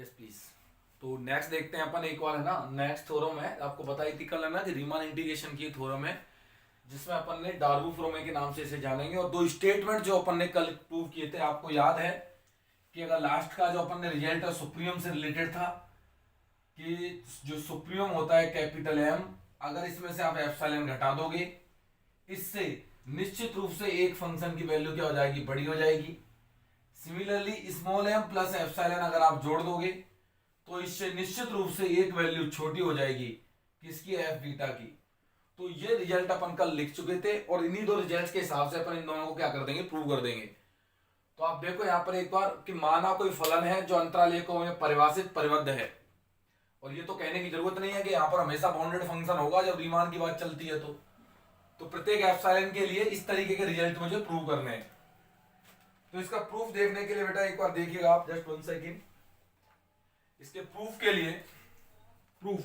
Yes please. तो next देखते हैं अपन, एक और है ना, नेक्स्ट थ्योरम है, आपको बताई थी कल है ना कि रीमान इंटीग्रेशन की थ्योरम है, जिसमें अपन ने डार्बू-फोरमे के नाम से इसे जानेंगे। और दो स्टेटमेंट जो अपन ने कल प्रूव किए थे, आपको याद है कि अगर लास्ट का जो अपन ने रिजल्ट है सुप्रीम से रिलेटेड था, कि जो सुप्रीम होता है कैपिटल एम, अगर इसमें से आप एप्सिलॉन घटा दोगे, इससे निश्चित रूप से एक फंक्शन की वैल्यू क्या हो जाएगी, बड़ी हो जाएगी। Similarly small m plus epsilon अगर आप जोड़ दोगे तो इससे निश्चित रूप से एक वैल्यू छोटी हो जाएगी, किसकी, एफ बीटा की। तो ये रिजल्ट अपन कल लिख चुके थे, और इन्हीं दो रिजल्ट्स के हिसाब से अपन इन दोनों को क्या कर देंगे, प्रूव कर देंगे। तो आप देखो यहाँ पर एक बार कि माना कोई फलन है जो अंतराल एको में परिभाषित परिबद्ध है, और ये तो कहने की जरूरत नहीं है कि यहाँ पर हमेशा बाउंडेड फंक्शन होगा जब रीमान की बात चलती है। तो प्रत्येक एप्सिलॉन के लिए इस तरीके के रिजल्ट मुझे प्रूव करने हैं। तो इसका प्रूफ देखने के लिए बेटा एक बार देखिएगा आप, जस्ट 1 सेकेंड। इसके प्रूफ के लिए, प्रूफ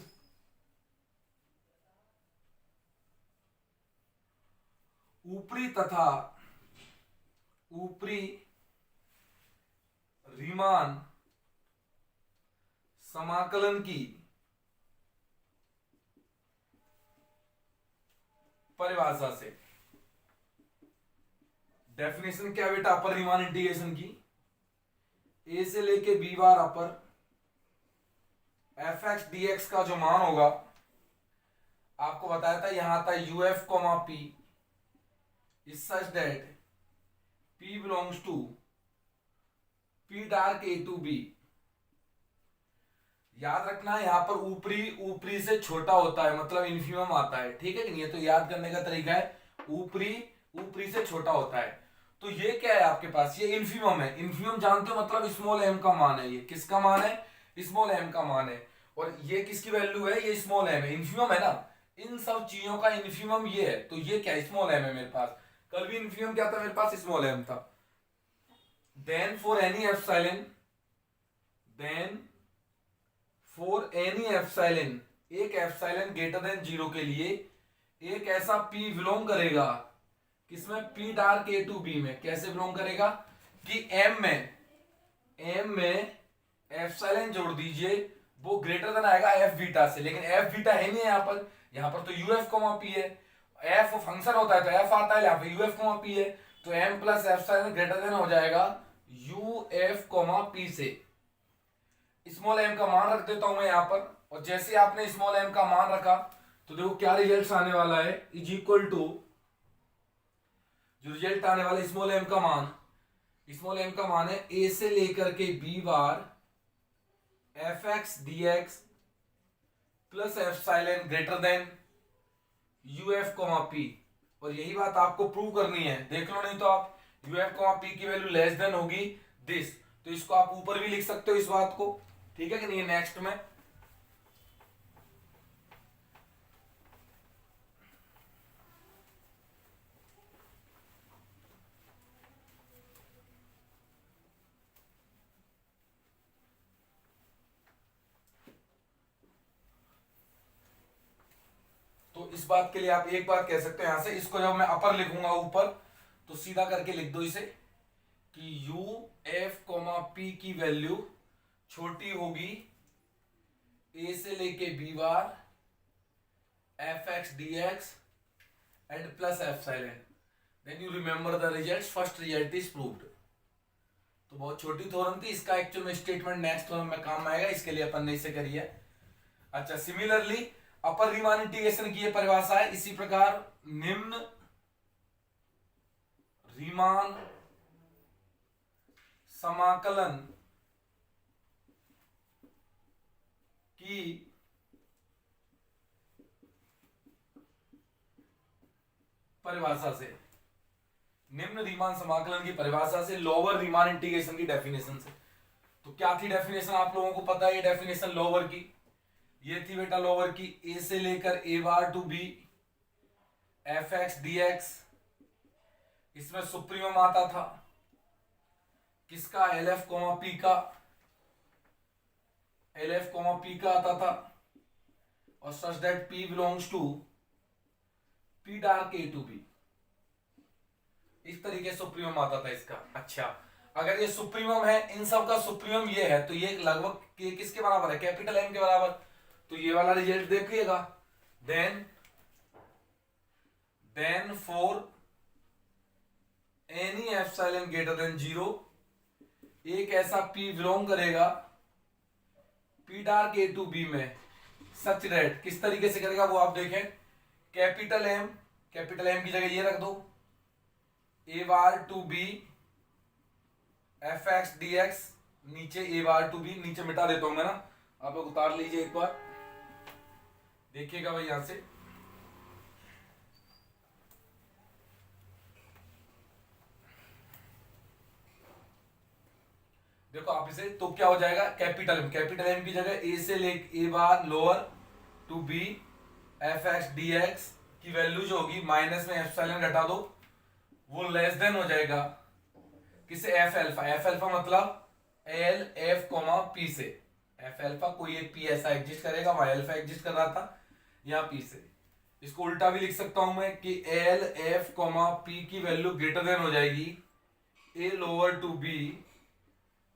ऊपरी तथा ऊपरी रीमान समाकलन की परिभाषा से, डेफिनेशन क्या बेटा अपर रीमान इंटीग्रेशन की, ए से लेके बी बार अपर एफ एक्स डी एक्स का जो मान होगा, आपको बताया था यहां आता है UF comma P is such that P belongs to P dark A to B. याद रखना है यहां पर ऊपरी ऊपरी से छोटा होता है, मतलब इन्फीमम आता है, ठीक है कि नहीं। तो याद करने का तरीका है ऊपरी ऊपरी से छोटा होता है। तो ये क्या है आपके पास, ये इन्फीमम है। इन्फीमम जानते हो मतलब स्मॉल एम का मान है। ये किसका मान है, स्मॉल एम का मान है। और ये किसकी वैल्यू है, ये स्मॉल एम है, इन्फीमम है ना। इन सब चीजों का इन्फीमम ये है, तो ये क्या स्मॉल एम है मेरे पास। कल भी इन्फीमम क्या था मेरे पास, स्मॉल एम था। Then for any epsilon, then for any epsilon, एक एप्सिलॉन ग्रेटर देन 0 के लिए एक ऐसा पी बिलोंग करेगा, किसमें, P dark A to B में। कैसे बिलोंग करेगा कि एम में एप्सिलॉन जोड़ दीजिए, वो ग्रेटर देन आएगा एफ बीटा से। लेकिन एफ बीटा है नहीं यहाँ पर तो यूएफ कोमा पी है। एफ फंक्शन होता है तो एफ आता है, यहाँ पे यूएफ कोमा पी है, तो M plus epsilon greater than हो जाएगा यूएफ कोमा पी से। स्मॉल एम का मान रख देता हूं मैं यहां पर, और जैसे आपने स्मॉल एम का मान रखा तो देखो क्या रिजल्ट आने वाला है, इज इक्वल टू, जो रिजल्ट आने वाला है स्मॉल एम का मान, स्मॉल एम का मान है ए से लेकर के B bar F X D X plus epsilon greater than UF comma P. और यही बात आपको प्रूव करनी है, देख लो, नहीं तो आप यूएफ कोमा पी की वैल्यू लेस देन होगी दिस, तो इसको आप ऊपर भी लिख सकते हो इस बात को, ठीक है कि नहीं। नेक्स्ट में तो इस बात के लिए आप एक बात कह सकते हो, यहां से इसको जब मैं अपर लिखूंगा ऊपर, तो सीधा करके लिख दो इसे कि यू एफ कोमा पी की वैल्यू छोटी होगी ए से लेके B bar F X D X and plus epsilon. Then you remember the result, first result is proved. तो बहुत छोटी थ्योरम थी, इसका एक्चुअल में स्टेटमेंट नेक्स्ट थ्योरम में काम आएगा, इसके लिए अपन ने इसे करी है। अच्छा, सिमिलरली अपर रीमान इंटीग्रेशन की ये परिभाषा है, इसी प्रकार निम्न रीमान समाकलन की परिभाषा से, निम्न रीमान समाकलन की परिभाषा से, लोअर रीमान इंटीग्रेशन की डेफिनेशन से। तो क्या थी डेफिनेशन, आप लोगों को पता है ये डेफिनेशन लोअर की, ये थी बेटा लोअर की, ए से लेकर A bar to B F X D X, इसमें सुप्रीमम आता था किसका, एल एफ कोमा पी का, एल एफ कोमा पी का आता था, और such that P belongs to P dark A to B, इस तरीके से सुप्रीमम आता था इसका। अच्छा, अगर ये सुप्रीमम है, इन सब का सुप्रीमम ये है, तो ये लगभग ये किसके बराबर है, कैपिटल एम के बराबर। तो ये वाला रिजल्ट देखिएगा। Then for any epsilon greater than 0, एक ऐसा पी बिलोंग करेगा P dark A to B में, सच दैट, किस तरीके से करेगा वो आप देखें। कैपिटल एम की जगह ये रख दो, A bar to B F X D X, नीचे ए बार टू बी, नीचे मिटा देता हूं मैं ना, आप लोग उतार लीजिए एक बार, देखिएगा भाई यहां से। देखो आप इसे, तो क्या हो जाएगा, कैपिटल एम की जगह ए से ले A bar lower to B F X D X की वैल्यू जो होगी माइनस में एप्सिलॉन घटा दो, वो लेस देन हो जाएगा किसे, एफ अल्फा मतलब एल एफ कोमा पी से, एफ अल्फा कोई एक पी ऐसा एग्जिस्ट करेगा, वाई अल्फा एग्जिस्ट कर रहा था यहाँ पी से। इसको उल्टा भी लिख सकता हूं मैं कि एल एफ कोमा पी की वैल्यू ग्रेटर देन हो जाएगी A lower to B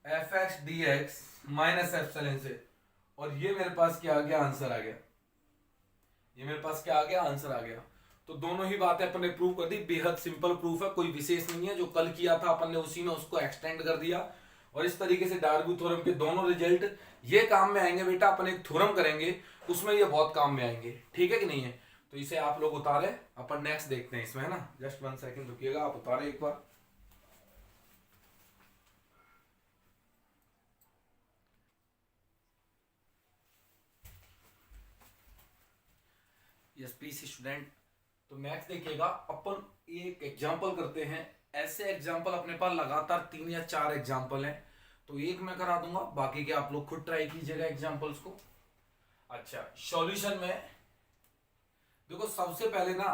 F X D X minus epsilon से, और ये मेरे पास क्या आ गया, आंसर आ गया। ये मेरे पास क्या आ गया, आंसर आ गया। तो दोनों ही बातें अपन ने प्रूव कर दी, बेहद सिंपल प्रूफ है, कोई विशेष नहीं है, जो कल किया था अपन ने उसी में उसको एक्सटेंड कर दिया। और इस तरीके से डार्बी थ्योरम के दोनों रिजल्ट ये काम में आएंगे बेटा, अपन एक थ्योरम करेंगे उसमें ये बहुत काम में आएंगे, ठीक है कि नहीं है। तो इसे आप लोग उतारे, अपन नेक्स्ट देखते हैं इसमें, है ना। जस्ट 1 सेकेंड रुकिएगा, आप उतारे एक बार। यस प्लीज स्टूडेंट, तो मैथ्स देखिएगा, अपन एक एग्जांपल करते हैं। ऐसे एग्जांपल अपने पास लगातार 3 या 4 एग्जांपल हैं, तो एक मैं करा दूंगा, बाकी के आप लोग खुद ट्राई कीजिएगा एग्जांपल्स को। अच्छा, सॉल्यूशन में देखो, सबसे पहले ना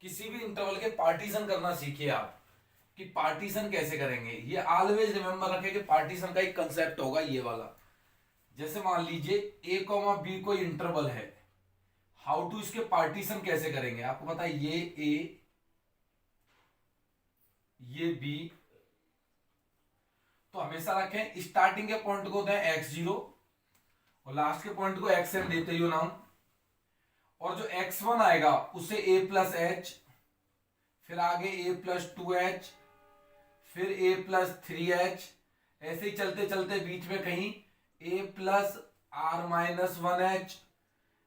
किसी भी इंटरवल के पार्टीशन करना सीखिए आप, कि पार्टीशन कैसे करेंगे। ये ऑलवेज रिमेंबर रखें कि पार्टीशन का एक कंसेप्ट होगा ये वाला। जैसे मान लीजिए ए कॉमा बी कोई इंटरवल है, हाउ टू इसके पार्टीशन कैसे करेंगे, आपको पता है, ये ए ये बी, तो हमेशा रखें स्टार्टिंग के पॉइंट को दें x0 और लास्ट के पॉइंट को xn देते हो नाम, और जो x1 आएगा उसे a प्लस एच, फिर आगे a प्लस 2h, फिर a प्लस 3h, ऐसे ही चलते चलते बीच में कहीं a plus r minus 1h,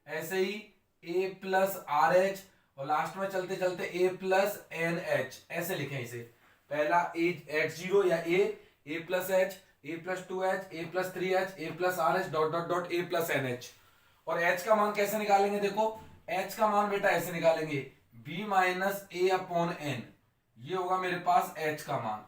ऐसे ही a प्लस आर एच, और लास्ट में चलते चलते a प्लस एन एच, ऐसे लिखें इसे। पहला x0 या a plus H, a plus 2h, a plus 3h, a plus R H dot dot dot a plus N H. और h का मान कैसे निकालेंगे, देखो h का मान बेटा ऐसे निकालेंगे, b माइनस ए अपॉन एन, ये होगा मेरे पास h का मान।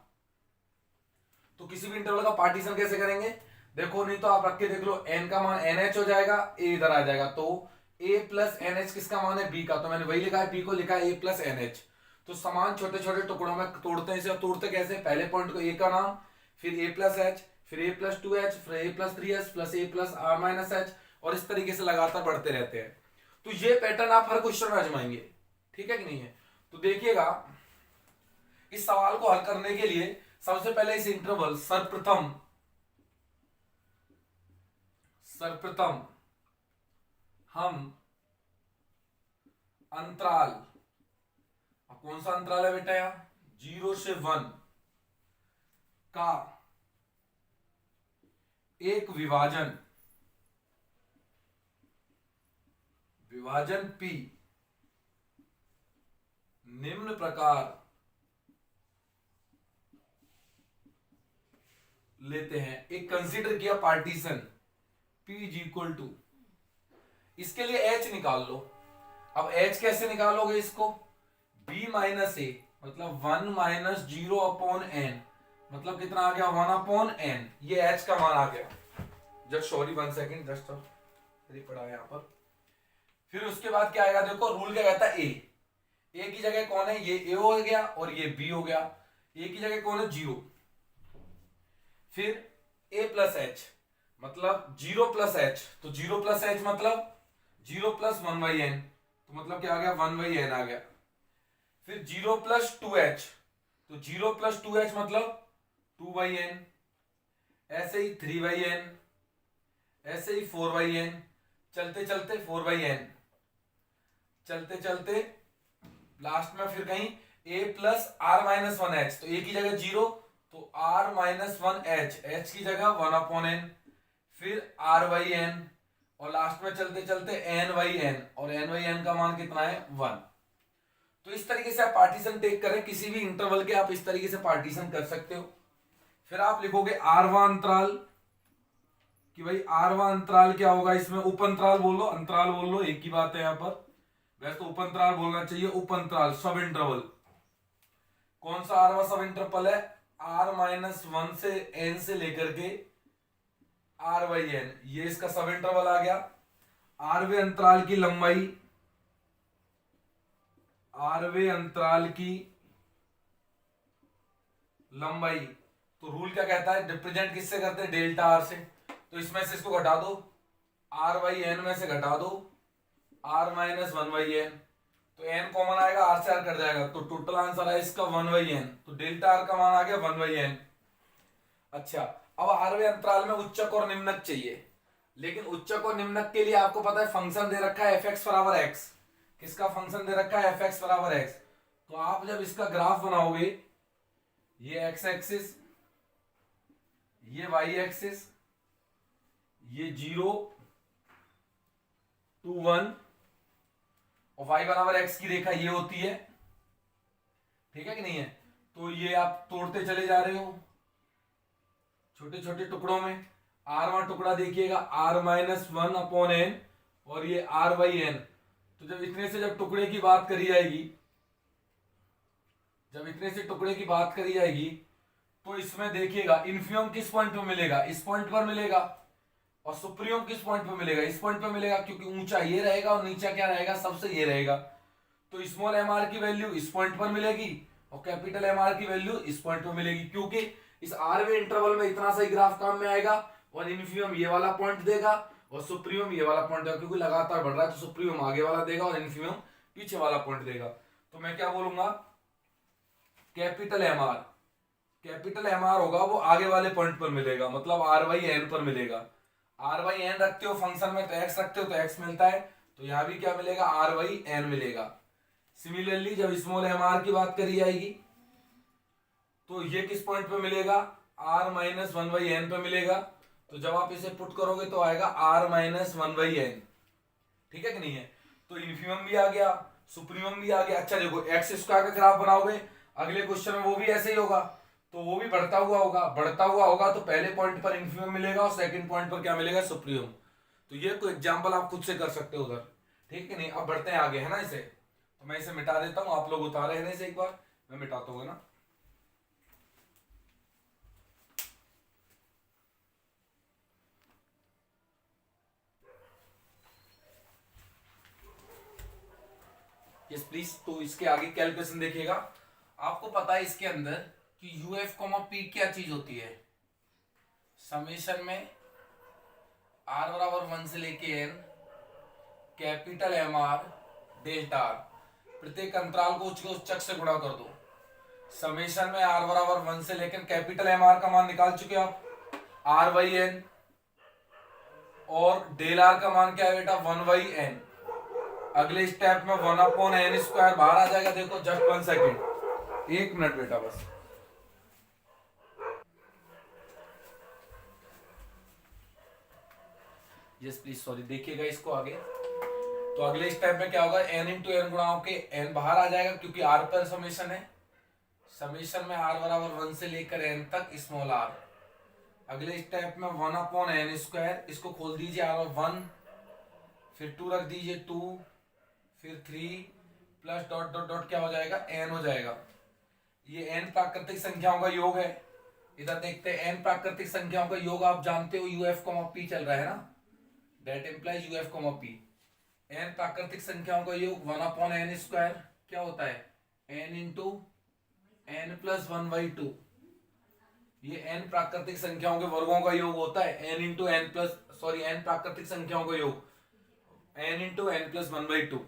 तो किसी भी इंटरवल का पार्टीशन कैसे करेंगे, देखो, नहीं तो आप रख के देख लो, n का मान nh हो जाएगा, a इधर आ जाएगा, तो a प्लस एन एच किसका मान है, b का, तो मैंने वही लिखा है, b को लिखा है a प्लस एन एच। तो समान छोटे छोटे टुकड़ों में तोड़ते हैं इसे, तोड़ते कैसे, पहले पॉइंट को a का नाम, फिर a प्लस एच, फिर a प्लस 2h, फिर a plus 3h plus a plus R minus H, और इस तरीके से लगातार बढ़ते रहते हैं। तो ये पैटर्न आप हर क्वेश्चन में आजमाएंगे, ठीक है कि नहीं है। तो देखिएगा, इस सवाल को हल करने के लिए सबसे पहले इस इंटरवल सर्वप्रथम हम अंतराल, कौन सा अंतराल है बेटा, यहां 0 से 1 का एक विभाजन P निम्न प्रकार लेते हैं। एक कंसीडर किया partition P is equal to, इसके लिए H निकाल लो। अब H कैसे निकालोगे इसको, B माइनस ए मतलब 1 माइनस 0 अपॉन एन, मतलब कितना आ गया, 1 अपॉन एन, ये H का मान आ गया। जस्ट सॉरी 1 सेकेंड, जस्ट पड़ा है यहां पर। फिर उसके बाद क्या आएगा, देखो रूल क्या कहता है, ए की जगह कौन है, ये ए हो गया और ये बी हो गया, ए की जगह कौन है, 0, फिर ए प्लस एच मतलब 0 प्लस एच, तो 0 प्लस एच मतलब 0 प्लस 1 बाई एन, तो मतलब क्या आ गया, 1 बाई एन आ गया। फिर 0 प्लस 2h, तो 0 प्लस 2h मतलब 2/n, ऐसे ही 3/n, ऐसे ही 4/n, चलते चलते 4/n, चलते चलते लास्ट में फिर कहीं a plus R minus one H, तो a की जगह 0, तो r minus one H, H की जगह 1/n, फिर r/n, और लास्ट में चलते चलते n/n, और n/n का मान कितना है 1। तो इस तरीके से आप पार्टीशन टेक करें, किसी भी इंटरवल के आप इस तरीके से पार्टीशन कर सकते हो। फिर आप लिखोगे आरवा अंतराल, कि भाई आरवा अंतराल क्या होगा, इसमें उप अंतराल बोल लो, अंतराल बोल लो, एक ही बात है यहाँ पर, वैसे तो उप अंतराल बोलना चाहिए, उप अंतराल सब इंटरवल। कौन सा आरवा सब इंटरवल है, r-1 से n से लेकर के r/n, ये इसका सब इंटरवल आ गया। आरवे अंतराल की लंबाई, आरवे अंतराल की लंबाई, तो रूल क्या कहता है, रिप्रेजेंट किससे करते हैं, डेल्टा आर से, तो इसमें से इसको घटा दो, r/n में से घटा दो r-1/n, तो n कॉमन आएगा, r से r कट जाएगा, तो टोटल आंसर है इसका 1/n, तो डेल्टा r का मान आ गया 1/n। अच्छा, अब आरवे अंतराल में उच्चक और निम्नक चाहिए, लेकिन उच्चक और निम्नक के लिए आपको पता है फंक्शन दे रखा है fx बराबर x, किसका फंक्शन दे रखा है fx बराबर x, तो आप जब इसका ग्राफ बनाओगे, ये x एक्सिस, ये y एक्सिस, ये 0 to 1, और y बराबर x की रेखा ये होती है, ठीक है कि नहीं है, तो ये आप तोड़ते चले जा रहे हो छोटे छोटे टुकड़ों में, r1 टुकड़ा देखिएगा r-1/n, और ये r/n, तो जब इतने से जब टुकड़े की बात करी जाएगी, जब इतने से टुकड़े की बात करी जाएगी, तो इसमें देखिएगा इन्फियम किस पॉइंट पे मिलेगा, इस पॉइंट पर मिलेगा, और सुप्रीम किस पॉइंट पे मिलेगा, इस पॉइंट पे मिलेगा, क्योंकि ऊंचा ये रहेगा और नीचा क्या रहेगा, सबसे ये रहेगा, तो स्मॉल एमआर की वैल्यू इस पॉइंट पर मिलेगी, और कैपिटल एमआर की वैल्यू इस पॉइंट पर मिलेगी, क्योंकि इस आरवे इंटरवल में इतना सही ग्राफ काम में आएगा, और इन्फियम ये वाला पॉइंट देगा, और सुप्रीम ये वाला पॉइंट देगा, क्योंकि लगातार बढ़ रहा है, तो सुप्रीम आगे वाला देगा और इन्फियम पीछे वाला पॉइंट देगा, तो मैं क्या बोलूंगा, कैपिटल एमआर, कैपिटल एमआर होगा वो आगे वाले पॉइंट पर मिलेगा, मतलब r/n पर मिलेगा, r/n रखते हो फंक्शन में तो x रखते हो तो x मिलता है, तो यहां भी क्या मिलेगा, r/n मिलेगा। सिमिलरली जब स्मॉल एमआर की बात करी जाएगी, तो ये किस पॉइंट पे मिलेगा, r-1/n पे मिलेगा, तो जब आप इसे पुट करोगे तो आएगा r-1/n, ठीक है कि नहीं है, तो इन्फिमम भी आ गया, सुप्रीमम भी आ गया। अच्छा देखो, एक्स स्क्वायर का ग्राफ बनाओगे अगले क्वेश्चन में, वो भी ऐसे ही होगा, तो वो भी बढ़ता हुआ होगा, बढ़ता हुआ होगा, तो पहले पॉइंट पर इन्फिमम मिलेगा और सेकंड पॉइंट पर क्या मिलेगा, सुप्रीमम, तो ये कोई एग्जांपल आप खुद से कर सकते हो उधर, ठीक है नहीं। अब बढ़ते हैं आगे, है ना, इसे तो मैं इसे मिटा देता हूं, आप लोग उतारे हैं इसे, एक बार मैं मिटाता हूँ ना। यस प्लीज, तो इसके आगे कैलकुलेशन देखिएगा, आपको पता है इसके अंदर कि यूएफ कॉमा पी क्या चीज होती है, समेशन में आर बराबर 1 से लेके N, capital M R delta R, प्रत्येक अंतराल को उच्चक से गुणा कर दो, समेशन में आर बराबर 1 से लेकर कैपिटल एम आर का मान निकाल चुके आप, r/n, और डेल आर का मान क्या है बेटा, 1/n, अगले स्टेप में 1/n² बाहर आ जाएगा, देखो जस्ट 1 सेकेंड, 1 मिनट बेटा बस। यस प्लीज, सॉरी, देखिएगा इसको आगे, तो अगले स्टेप में क्या होगा, n इंटू एन गुणा के n बाहर आ जाएगा, क्योंकि r पर समेशन है, समेशन में r बराबर 1 से लेकर n तक स्मॉल r, अगले स्टेप में 1/n², इसको खोल दीजिए, r1, फिर 2 रख दीजिए 2, फिर 3 प्लस डॉट डॉट डॉट क्या हो जाएगा, n हो जाएगा, ये n प्राकृतिक संख्याओं का योग है, इधर देखते हैं n प्राकृतिक संख्याओं का योग, आप जानते हो uf, p चल रहा है ना, that implies uf, p, n प्राकृतिक संख्याओं का योग 1/n² क्या होता है, n इंटू n प्लस 1/2, ये n प्राकृतिक संख्याओं के वर्गों का योग होता है, n into n plus, sorry, n प्राकृतिक संख्याओं का योग n इंटू n प्लस 1/2।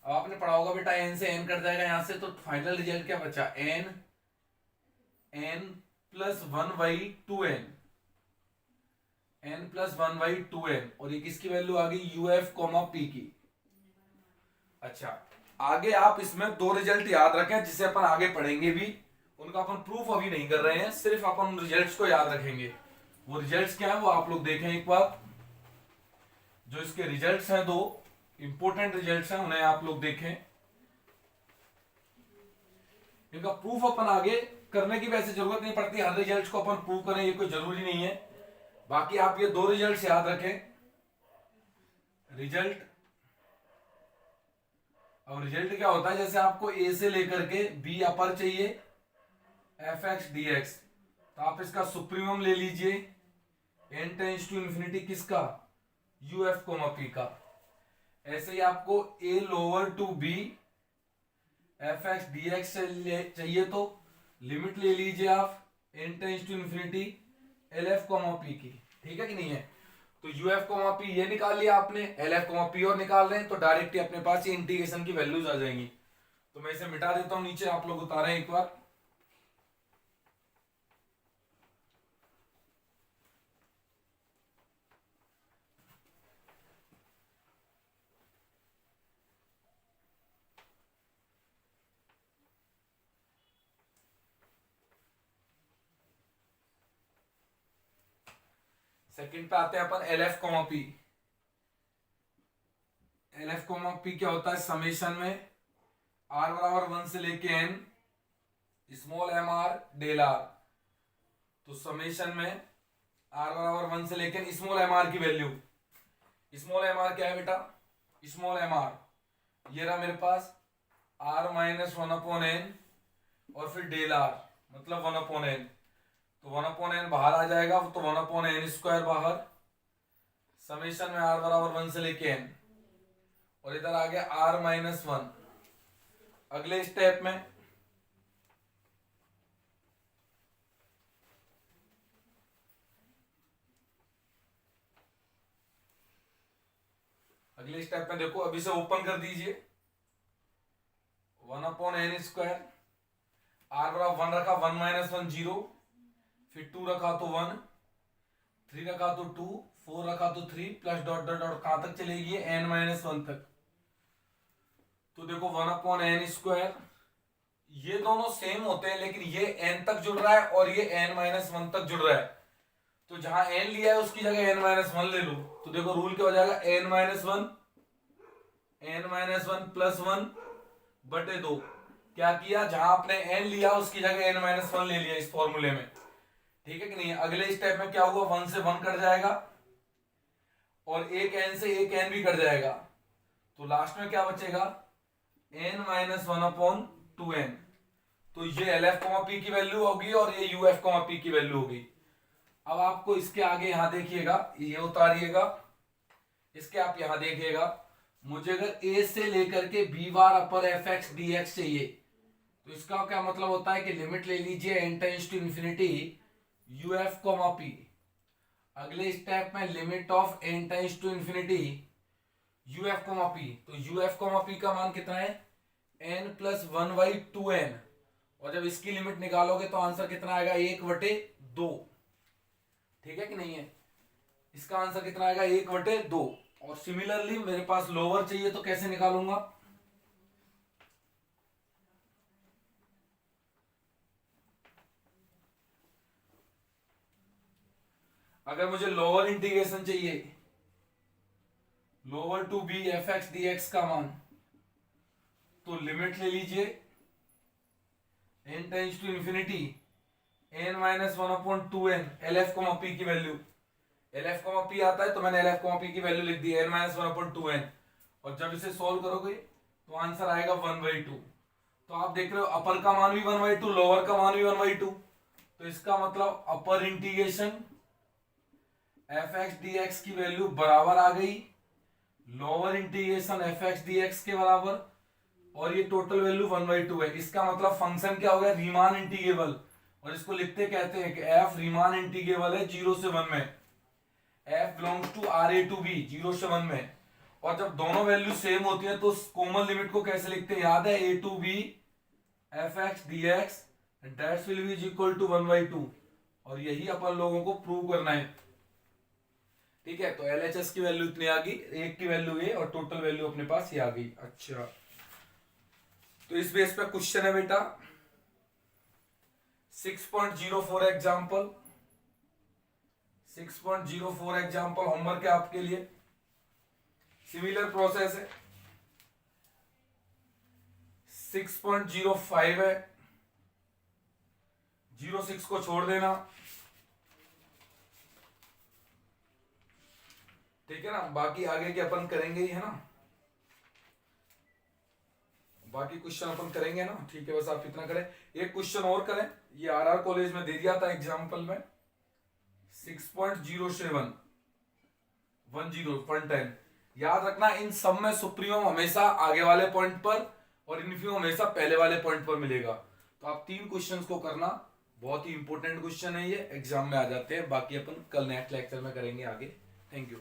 अब आपने पढ़ा होगा बेटा n से n कट जाएगा यहां से, तो फाइनल रिजल्ट क्या बचा, n plus 1/2n, n plus 1/2n, और ये किसकी वैल्यू आ गई, uf कॉमा p की। अच्छा, आगे आप इसमें दो रिजल्ट याद रखें जिसे अपन आगे पढ़ेंगे भी, उनका अपन प्रूफ अभी नहीं कर रहे हैं, सिर्फ अपन रिजल्ट्स को याद रखेंगे। वो रिजल्ट्स क्या है वो आप लोग देखें एक बार। जो इसके रिजल्ट्स हैं, दो इंपॉर्टेंट रिजल्ट्स हैं, उन्हें आप लोग देखें। इनका प्रूफ अपन आगे करने की वैसे जरूरत नहीं पड़ती, हर रिजल्ट को अपन प्रूव करें ये कोई जरूरी नहीं है। बाकी आप ये दो रिजल्ट्स याद रखें, रिजल्ट। अब रिजल्ट क्या होता है, जैसे आपको ए से लेकर के बी अपर चाहिए एफ एक्स डी एक्स, तो आप इसका सुप्रीमम ले लीजिए n टेंस टू इंफिनिटी किसका, यू एफ कोमा पी का। ऐसे ही आपको a lower to b F X D X चाहिए तो लिमिट ले लीजिए आप n tends to infinity L F comma P की, ठीक है कि नहीं है। तो यू एफ कोमा पी ये निकाल लिया आपने, एल एफ कोमा पी और निकाल रहे हैं, तो डायरेक्ट ही अपने पास ये इंटीग्रेशन की वैल्यूज आ जाएंगी। तो मैं इसे मिटा देता हूं नीचे, आप लोग उतारें एक बार। सेकंड पे आते हैं अपन L F comma P. L F comma P क्या होता है, समेशन में आर बराबर 1 से लेके N small m R del R. तो समेशन में आर बराबर 1 से लेके स्मॉल एम आर की वैल्यू, स्मॉल एम आर क्या है बेटा, स्मॉल एम आर ये रहा मेरे पास आर माइनस 1/n और फिर डेल आर मतलब 1/n। तो 1/n बाहर आ जाएगा, तो 1/n² बाहर, समेशन में आर बराबर 1 से लेके n, और इधर आ गया r-1। अगले स्टेप में देखो, अभी से ओपन कर दीजिए 1/n², r बराबर 1 रखा, 1 - 1 0, फिर 2 रखा तो 1, 3 रखा तो 2, 4 रखा तो 3, प्लस डॉट डॉट डॉट कहां तक चलेगी, n-1 तक। तो देखो 1/n², ये दोनों सेम होते हैं लेकिन ये n तक जुड़ रहा है और ये n-1 तक जुड़ रहा है। तो जहां n लिया है उसकी जगह n-1 ले लो, तो देखो रूल क्या हो जाएगा, n-1 प्लस 1 बटे 2। क्या किया, जहां आपने n लिया उसकी जगह n-1 ले लिया इस फॉर्मूले में, ठीक है कि नहीं। अगले स्टेप में क्या होगा, 1 से 1 कट जाएगा और एक n से एक n भी कट जाएगा, तो लास्ट में क्या बचेगा, n-1/2n। तो ये एल एफ कोमा पी की वैल्यू होगी और ये यू एफ कोमा पी की वैल्यू होगी। अब आपको इसके आगे यहां देखिएगा, ये उतारिएगा, इसके आप यहां देखिएगा, मुझे अगर a से लेकर के b बार अपर एफ एक्स डी एक्स चाहिए, तो इसका क्या मतलब होता है कि लिमिट ले लीजिए n tends to infinity U F comma P. अगले स्टेप में limit of n tends to infinity U F comma P. तो यू एफ कोमा पी का मान कितना है, n प्लस 1/2n, और जब इसकी लिमिट निकालोगे तो आंसर कितना आएगा, 1/2। ठीक है कि नहीं है, इसका आंसर कितना आएगा, 1/2। और सिमिलरली मेरे पास लोअर चाहिए तो कैसे निकालूंगा, अगर मुझे लोअर इंटीग्रेशन चाहिए, lower to B F X D X का मान, तो लिमिट ले लीजिए n tends to infinity n-1/2n L F comma P की value, L F comma P आता है तो मैंने एल एफ कोमा पी की वैल्यू लिख दी n-1/2n, और जब इसे सॉल्व करोगे तो आंसर आएगा 1/2। तो आप देख रहे हो अपर का मान भी 1/2, लोअर का मान भी 1/2, तो इसका मतलब upper integration F X D X की वैल्यू बराबर आ गई lower integration F X D X के बराबर, और ये टोटल वैल्यू 1/2 है। इसका मतलब फंक्शन क्या हो गया, रीमान इंटीग्रेबल, और इसको लिखते कहते हैं कि एफ रीमान इंटीग्रेबल है 0 से 1 में, F belongs to R A to B 0 से 1 में। और जब दोनों वैल्यू सेम होती है तो कॉमन लिमिट को कैसे लिखते हैं, याद है, A to B F X D X that's will be equal to 1/2। और यही अपन लोगों को प्रूव करना है। ठीक है, तो LHS की वैल्यू इतनी आ गई, एक की वैल्यू ये और टोटल वैल्यू अपने पास ये आ गई। अच्छा, तो इस बेस पे क्वेश्चन है बेटा 6.04 एग्जाम्पल, 6.04 एग्जाम्पल होमवर्क है आपके लिए। सिमिलर प्रोसेस है। 6.05 है, 06 को छोड़ देना, ठीक है ना। बाकी आगे के अपन करेंगे ही, है ना, बाकी क्वेश्चन अपन करेंगे ना। ठीक है, बस आप इतना करें। एक क्वेश्चन और करें, ये RR कॉलेज में दे दिया था एग्जाम्पल में 6.07 10 याद रखना, इन सब में सुप्रीमम हमेशा आगे वाले पॉइंट पर और इन्फीमम हमेशा पहले वाले पॉइंट पर मिलेगा। तो आप 3 क्वेश्चंस को करना, बहुत ही इंपॉर्टेंट क्वेश्चन है ये, एग्जाम में आ जाते हैं। बाकी अपन कल नेक्स्ट लेक्चर में करेंगे आगे। Thank you.